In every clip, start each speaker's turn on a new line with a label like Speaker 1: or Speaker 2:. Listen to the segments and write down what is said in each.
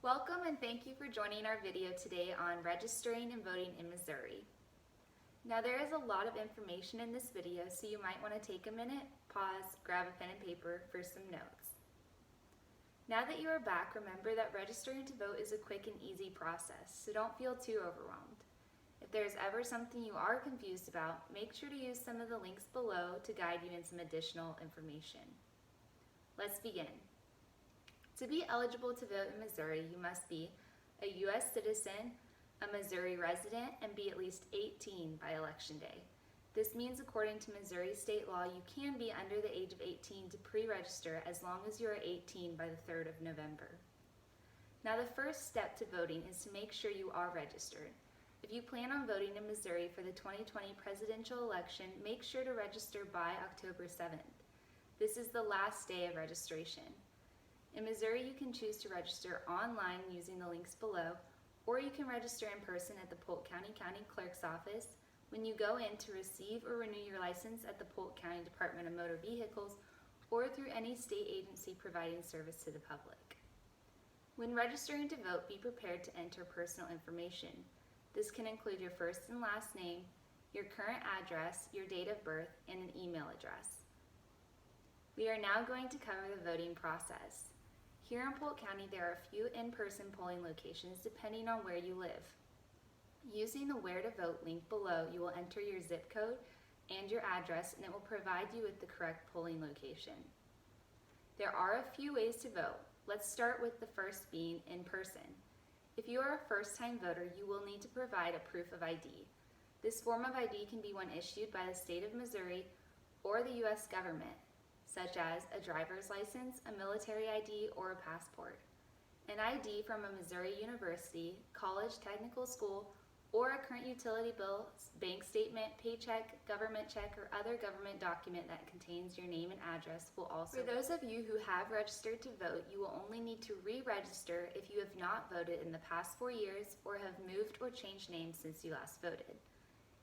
Speaker 1: Welcome and thank you for joining our video today on registering and voting in Missouri. Now there is a lot of information in this video, so you might want to take a minute, pause, grab a pen and paper for some notes. Now that you are back, remember that registering to vote is a quick and easy process, so don't feel too overwhelmed. If there is ever something you are confused about, make sure to use some of the links below to guide you in some additional information. Let's begin. To be eligible to vote in Missouri, you must be a U.S. citizen, a Missouri resident, and be at least 18 by Election Day. This means according to Missouri state law, you can be under the age of 18 to pre-register as long as you are 18 by the 3rd of November. Now the first step to voting is to make sure you are registered. If you plan on voting in Missouri for the 2020 presidential election, make sure to register by October 7th. This is the last day of registration. In Missouri, you can choose to register online using the links below, or you can register in person at the Polk County Clerk's Office when you go in to receive or renew your license at the Polk County Department of Motor Vehicles, or through any state agency providing service to the public. When registering to vote, be prepared to enter personal information. This can include your first and last name, your current address, your date of birth, and an email address. We are now going to cover the voting process. Here in Polk County, there are a few in-person polling locations depending on where you live. Using the Where to Vote link below, you will enter your zip code and your address, and it will provide you with the correct polling location. There are a few ways to vote. Let's start with the first being in person. If you are a first-time voter, you will need to provide a proof of ID. This form of ID can be one issued by the state of Missouri or the U.S. government, such as a driver's license, a military ID, or a passport. An ID from a Missouri university, college, technical school, or a current utility bill, bank statement, paycheck, government check, or other government document that contains your name and address will also. For those of you who have registered to vote, you will only need to re-register if you have not voted in the past 4 years or have moved or changed names since you last voted.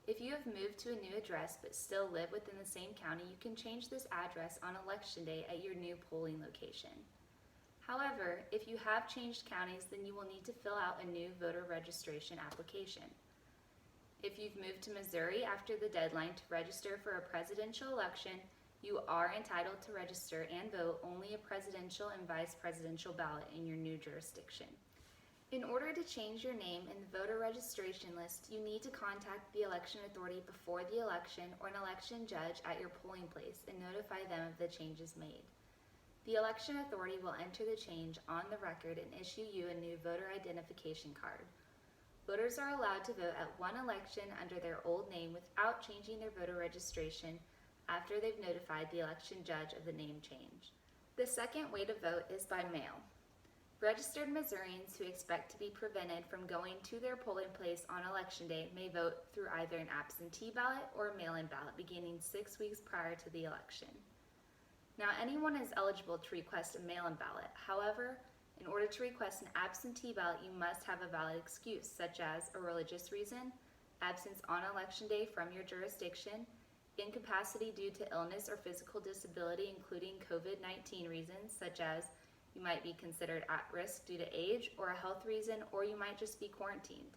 Speaker 1: If you have moved to a new address but still live within the same county, you can change this address on Election Day at your new polling location. However, if you have changed counties, then you will need to fill out a new voter registration application. If you've moved to Missouri after the deadline to register for a presidential election, you are entitled to register and vote only a presidential and vice presidential ballot in your new jurisdiction. In order to change your name in the voter registration list, you need to contact the election authority before the election or an election judge at your polling place and notify them of the changes made. The election authority will enter the change on the record and issue you a new voter identification card. Voters are allowed to vote at one election under their old name without changing their voter registration after they've notified the election judge of the name change. The second way to vote is by mail. Registered Missourians who expect to be prevented from going to their polling place on Election Day may vote through either an absentee ballot or a mail-in ballot beginning 6 weeks prior to the election. Now, anyone is eligible to request a mail-in ballot. However, in order to request an absentee ballot, you must have a valid excuse, such as a religious reason, absence on Election Day from your jurisdiction, incapacity due to illness or physical disability, including COVID-19 reasons, such as you might be considered at risk due to age or a health reason, or you might just be quarantined.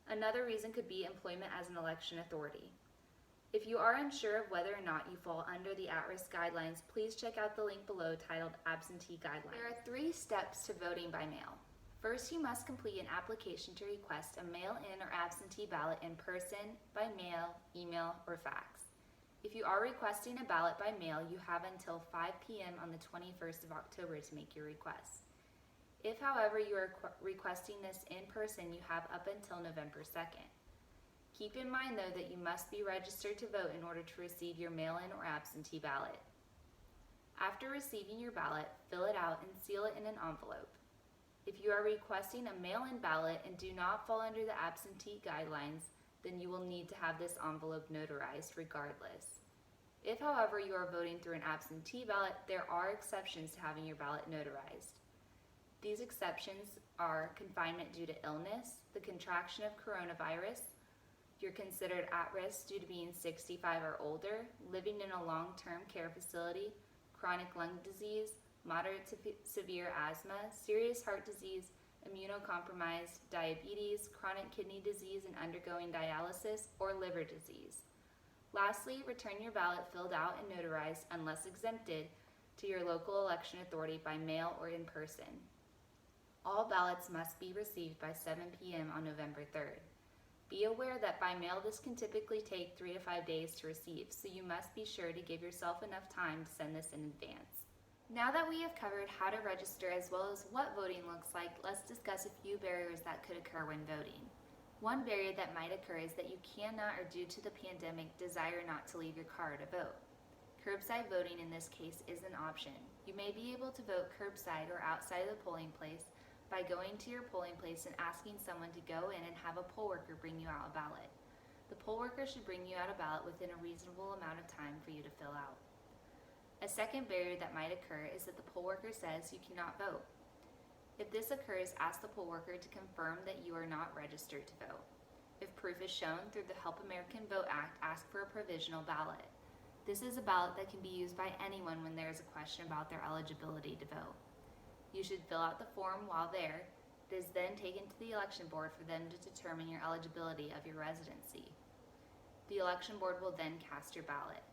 Speaker 1: Another reason could be employment as an election authority. If you are unsure of whether or not you fall under the at-risk guidelines, please check out the link below titled Absentee Guidelines. There are 3 steps to voting by mail. First, you must complete an application to request a mail-in or absentee ballot in person, by mail, email, or fax. If you are requesting a ballot by mail, you have until 5 p.m. on the 21st of October to make your request. If, however, you are requesting this in person, you have up until November 2nd. Keep in mind, though, that you must be registered to vote in order to receive your mail-in or absentee ballot. After receiving your ballot, fill it out and seal it in an envelope. If you are requesting a mail-in ballot and do not fall under the absentee guidelines, then you will need to have this envelope notarized regardless. If, however, you are voting through an absentee ballot, there are exceptions to having your ballot notarized. These exceptions are confinement due to illness, the contraction of coronavirus, you're considered at risk due to being 65 or older, living in a long-term care facility, chronic lung disease, moderate to severe asthma, serious heart disease, immunocompromised, diabetes, chronic kidney disease and undergoing dialysis, or liver disease. Lastly, return your ballot filled out and notarized, unless exempted, to your local election authority by mail or in person. All ballots must be received by 7 p.m. on November 3rd. Be aware that by mail this can typically take 3 to 5 days to receive, so you must be sure to give yourself enough time to send this in advance. Now that we have covered how to register as well as what voting looks like, let's discuss a few barriers that could occur when voting. One barrier that might occur is that you cannot, or due to the pandemic, desire not to leave your car to vote. Curbside voting in this case is an option. You may be able to vote curbside or outside of the polling place by going to your polling place and asking someone to go in and have a poll worker bring you out a ballot. The poll worker should bring you out a ballot within a reasonable amount of time for you to fill out. A second barrier that might occur is that the poll worker says you cannot vote. If this occurs, ask the poll worker to confirm that you are not registered to vote. If proof is shown through the Help American Vote Act, ask for a provisional ballot. This is a ballot that can be used by anyone when there is a question about their eligibility to vote. You should fill out the form while there. It is then taken to the election board for them to determine your eligibility of your residency. The election board will then cast your ballot.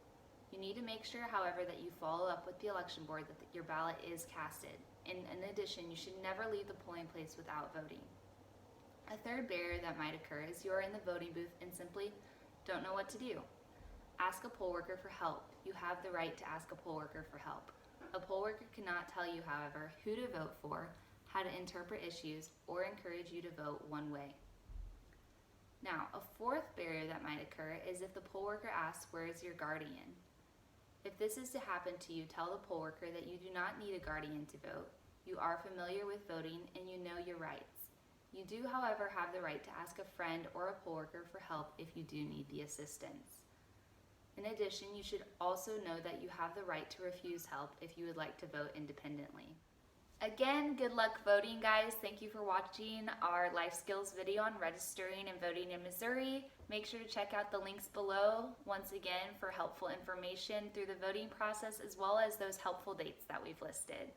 Speaker 1: You need to make sure, however, that you follow up with the election board that your ballot is casted. In addition, you should never leave the polling place without voting. A third barrier that might occur is you are in the voting booth and simply don't know what to do. Ask a poll worker for help. You have the right to ask a poll worker for help. A poll worker cannot tell you, however, who to vote for, how to interpret issues, or encourage you to vote one way. Now, a fourth barrier that might occur is if the poll worker asks, "Where is your guardian?" If this is to happen to you, tell the poll worker that you do not need a guardian to vote. You are familiar with voting and you know your rights. You do, however, have the right to ask a friend or a poll worker for help if you do need the assistance. In addition, you should also know that you have the right to refuse help if you would like to vote independently. Again, good luck voting, guys. Thank you for watching our life skills video on registering and voting in Missouri. Make sure to check out the links below, once again, for helpful information through the voting process as well as those helpful dates that we've listed.